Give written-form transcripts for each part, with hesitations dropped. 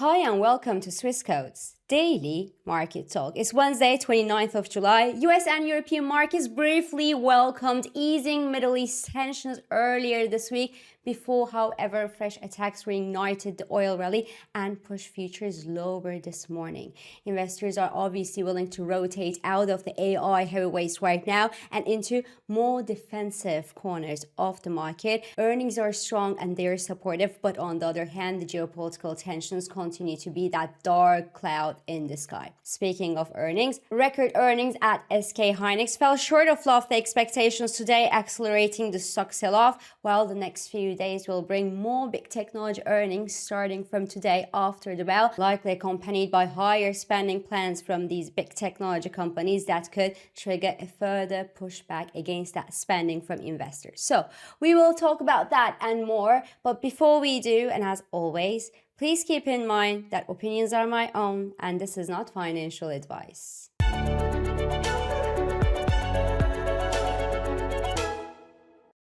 Hi and welcome to Swissquote's Daily Market Talk. It's Wednesday, 29th of July. US and European markets briefly welcomed easing Middle East tensions earlier this week before, however, fresh attacks reignited the oil rally and pushed futures lower this morning. Investors are obviously willing to rotate out of the AI heavyweights right now and into more defensive corners of the market. Earnings are strong and they're supportive, but on the other hand, the geopolitical tensions continue to be that dark cloud in the sky. Speaking of earnings, record earnings at SK Hynix fell short of lofty expectations today, accelerating the stock sell-off, while the next few days will bring more big technology earnings starting from today after the bell, likely accompanied by higher spending plans from these big technology companies that could trigger a further pushback against that spending from investors. So we will talk about that and more, but before we do, and as always, please keep in mind that opinions are my own and this is not financial advice.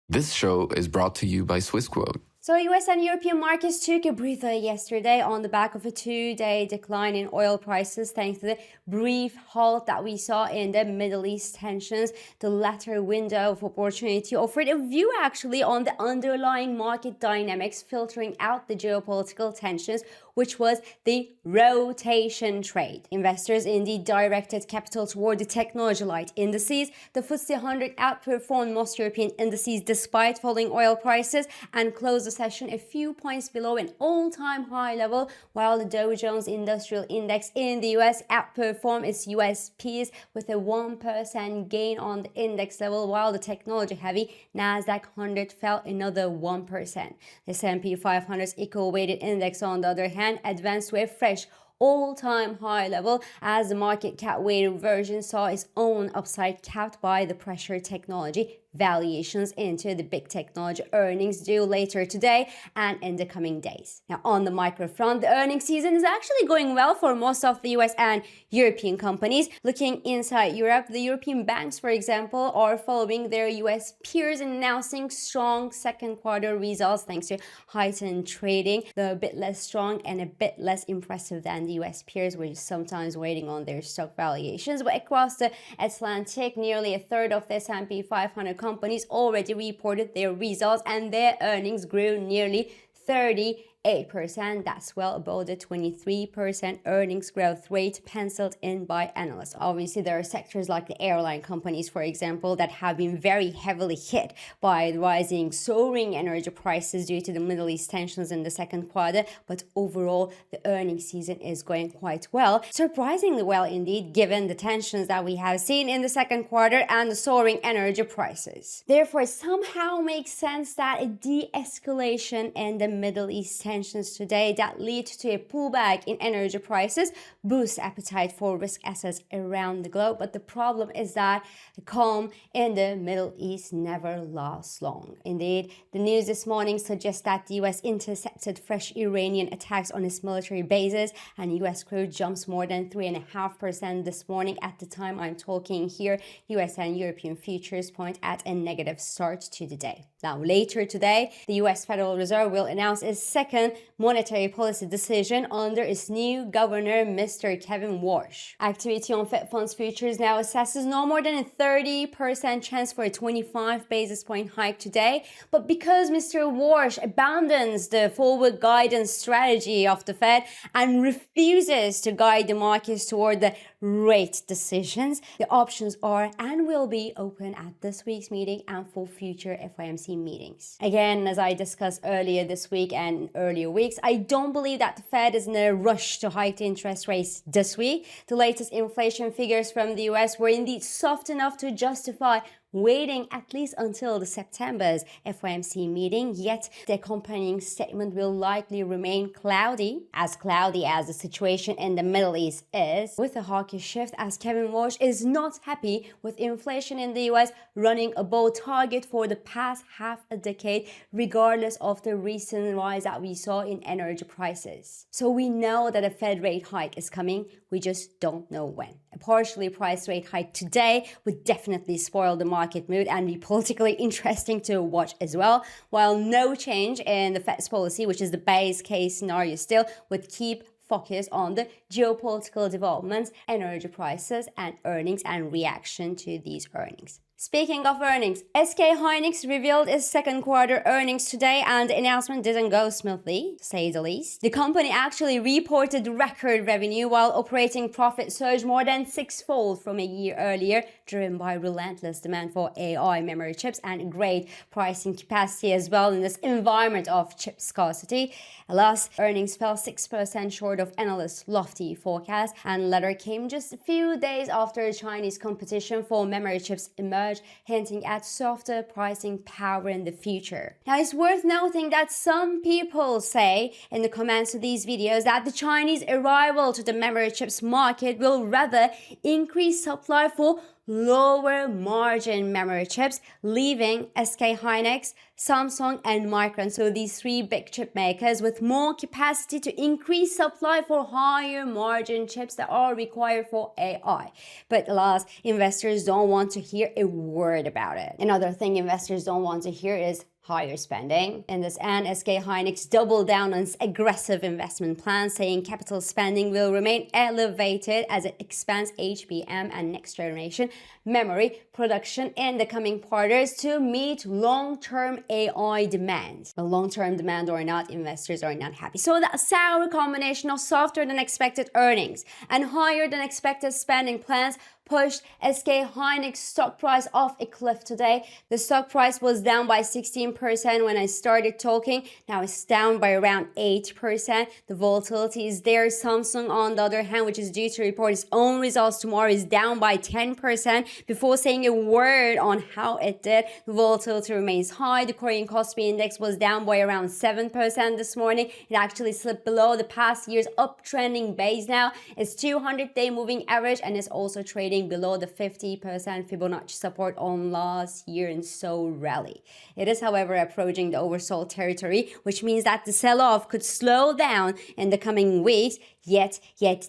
This show is brought to you by Swissquote. So US and European markets took a breather yesterday on the back of a two-day decline in oil prices thanks to the brief halt that we saw in the Middle East tensions. The latter window of opportunity offered a view actually on the underlying market dynamics filtering out the geopolitical tensions, which was the rotation trade. Investors indeed directed capital toward the technology-light indices. The FTSE 100 outperformed most European indices despite falling oil prices and closed the session a few points below an all-time high level, while the Dow Jones Industrial Index in the US outperformed its US peers with a 1% gain on the index level, while the technology-heavy Nasdaq 100 fell another 1%. The S&P 500's eco-weighted index, on the other hand, advanced to a fresh all-time high level as the market cap weighted version saw its own upside capped by the pressure technology valuations into the big technology earnings due later today and in the coming days. Now, on the micro front, the earnings season is actually going well for most of the US and European companies. Looking inside Europe, the European banks, for example, are following their US peers and announcing strong second quarter results thanks to heightened trading, though a bit less strong and a bit less impressive than the US peers, which is sometimes waiting on their stock valuations. But across the Atlantic, nearly a third of the S&P 500 companies already reported their results and their earnings grew nearly 38%. That's well above the 23% earnings growth rate penciled in by analysts. Obviously, there are sectors like the airline companies, for example, that have been very heavily hit by rising, soaring energy prices due to the Middle East tensions in the second quarter. But overall, the earnings season is going quite well. Surprisingly well, indeed, given the tensions that we have seen in the second quarter and the soaring energy prices. Therefore, it somehow makes sense that a de-escalation in the Middle East tensions today that lead to a pullback in energy prices boosts appetite for risk assets around the globe. But the problem is that the calm in the Middle East never lasts long. Indeed, the news this morning suggests that the US intercepted fresh Iranian attacks on its military bases, and US crude jumps more than 3.5% this morning. At the time I'm talking here, US and European futures point at a negative start to the day. Now, later today, the US Federal Reserve will announce its second monetary policy decision under its new governor, Mr. Kevin Warsh. Activity on Fed funds futures now assesses no more than a 30% chance for a 25 basis point hike today. But because Mr. Warsh abandons the forward guidance strategy of the Fed and refuses to guide the markets toward the rate decisions, the options are and will be open at this week's meeting and for future FOMC meetings. Again, as I discussed earlier this week and earlier weeks, I don't believe that the Fed is in a rush to hike the interest rates this week. The latest inflation figures from the US were indeed soft enough to justify waiting at least until the September's FOMC meeting, yet the accompanying statement will likely remain cloudy as the situation in the Middle East is, with a hawkish shift as Kevin Warsh is not happy with inflation in the US running above target for the past half a decade, regardless of the recent rise that we saw in energy prices. So we know that a Fed rate hike is coming, we just don't know when. A partially priced rate hike today would definitely spoil the market mood and be politically interesting to watch as well, while no change in the Fed's policy, which is the base case scenario still, would keep focus on the geopolitical developments, energy prices, and earnings and reaction to these earnings. Speaking of earnings, SK Hynix revealed its second quarter earnings today, and the announcement didn't go smoothly, to say the least. The company actually reported record revenue while operating profit surged more than sixfold from a year earlier, driven by relentless demand for AI memory chips and great pricing capacity as well in this environment of chip scarcity. Alas, earnings fell 6% short of analysts' lofty forecast, and latter came just a few days after Chinese competition for memory chips emerged, hinting at softer pricing power in the future. Now, it's worth noting that some people say in the comments to these videos that the Chinese arrival to the memory chips market will rather increase supply for lower margin memory chips, leaving SK Hynix, Samsung, and Micron, so these three big chip makers, with more capacity to increase supply for higher margin chips that are required for AI. But alas, investors don't want to hear a word about it. Another thing investors don't want to hear is higher spending. In this end, SK Hynix doubled down on its aggressive investment plan, saying capital spending will remain elevated as it expands HBM and next generation memory production in the coming quarters to meet long-term AI demand. But long-term demand or not, investors are not happy. So that sour combination of softer than expected earnings and higher than expected spending plans pushed SK Hynix stock price off a cliff today. The stock price was down by 16% when I started talking. Now it's down by around 8%. The volatility is there. Samsung, on the other hand, which is due to report its own results tomorrow, is down by 10%. Before saying a word on how it did, the volatility remains high. The Korean Kospi index was down by around 7% this morning. It actually slipped below the past year's uptrending base now. It's 200-day moving average and is also trading below the 50% Fibonacci support on last year in Seoul rally. It is, however, approaching the oversold territory, which means that the sell-off could slow down in the coming weeks. Yet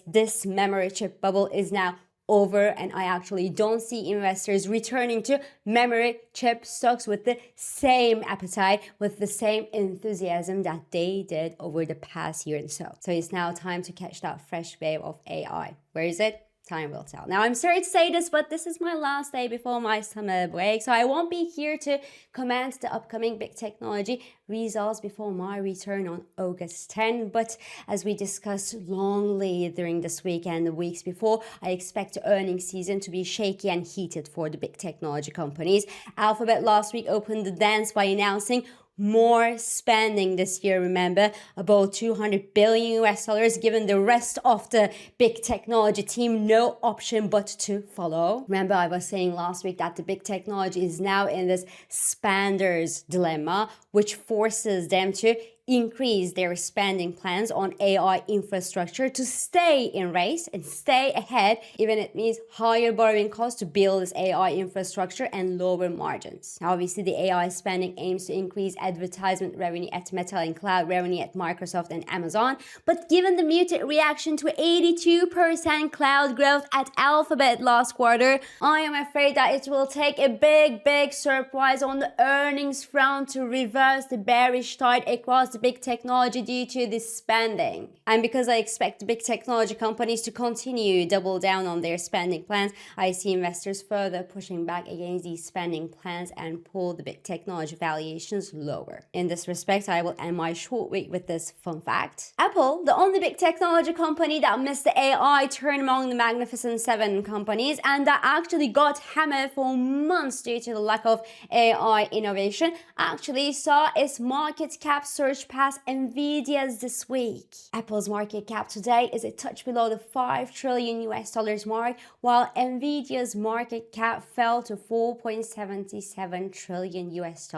this memory chip bubble is now over, and I actually don't see investors returning to memory chip stocks with the same appetite, with the same enthusiasm that they did over the past year and so. So it's now time to catch that fresh wave of AI. Where is it? Time will tell. Now, I'm sorry to say this, but this is my last day before my summer break, so I won't be here to comment the upcoming big technology results before my return on August 10. But as we discussed longly during this week and the weeks before, I expect the earnings season to be shaky and heated for the big technology companies. Alphabet last week opened the dance by announcing more spending this year, remember, about $200 billion US, giving the rest of the big technology team no option but to follow. Remember, I was saying last week that the big technology is now in this spander's dilemma, which forces them to increase their spending plans on AI infrastructure to stay in race and stay ahead, even it means higher borrowing costs to build this AI infrastructure and lower margins. Now, obviously, the AI spending aims to increase advertisement revenue at Meta and cloud revenue at Microsoft and Amazon. But given the muted reaction to 82% cloud growth at Alphabet last quarter, I am afraid that it will take a big surprise on the earnings front to reverse the bearish tide across the big technology due to this spending. And because I expect the big technology companies to continue double down on their spending plans, I see investors further pushing back against these spending plans and pull the big technology valuations lower. In this respect, I will end my short week with this fun fact. Apple, the only big technology company that missed the AI turn among the Magnificent Seven companies and that actually got hammered for months due to the lack of AI innovation, actually saw its market cap surge past Nvidia's this week. Apple's market cap today is a touch below the $5 trillion US mark, while Nvidia's market cap fell to $4.77 trillion US.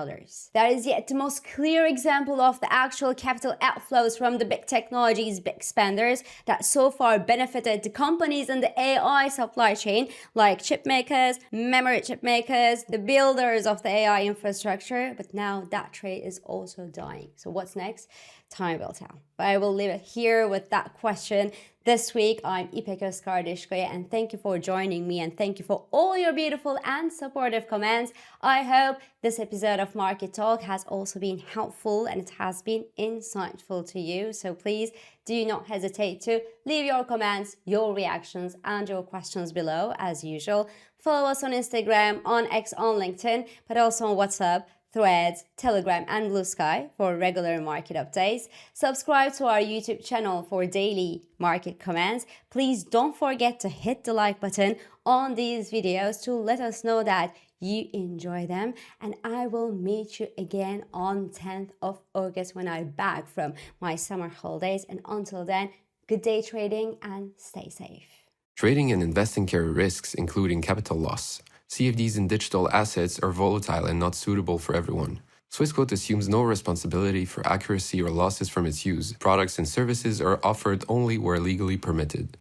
That is yet the most clear example of the actual capital outflows from the big technologies, big spenders that so far benefited the companies in the AI supply chain, like chip makers, memory chip makers, the builders of the AI infrastructure. But now that trade is also dying. So what's next next? Time will tell. But I will leave it here with that question. This week, I'm İpek Özkardışkaya, and thank you for joining me, and thank you for all your beautiful and supportive comments. I hope this episode of Market Talk has also been helpful and it has been insightful to you. So please do not hesitate to leave your comments, your reactions, and your questions below as usual. Follow us on Instagram, on X, on LinkedIn, but also on WhatsApp, Threads, Telegram, and Blue Sky for regular market updates. Subscribe to our YouTube channel for daily market comments. Please don't forget to hit the like button on these videos to let us know that you enjoy them. And I will meet you again on 10th of August when I'm back from my summer holidays. And until then, good day trading and stay safe. Trading and investing carry risks, including capital loss. CFDs in digital assets are volatile and not suitable for everyone. Swissquote assumes no responsibility for accuracy or losses from its use. Products and services are offered only where legally permitted.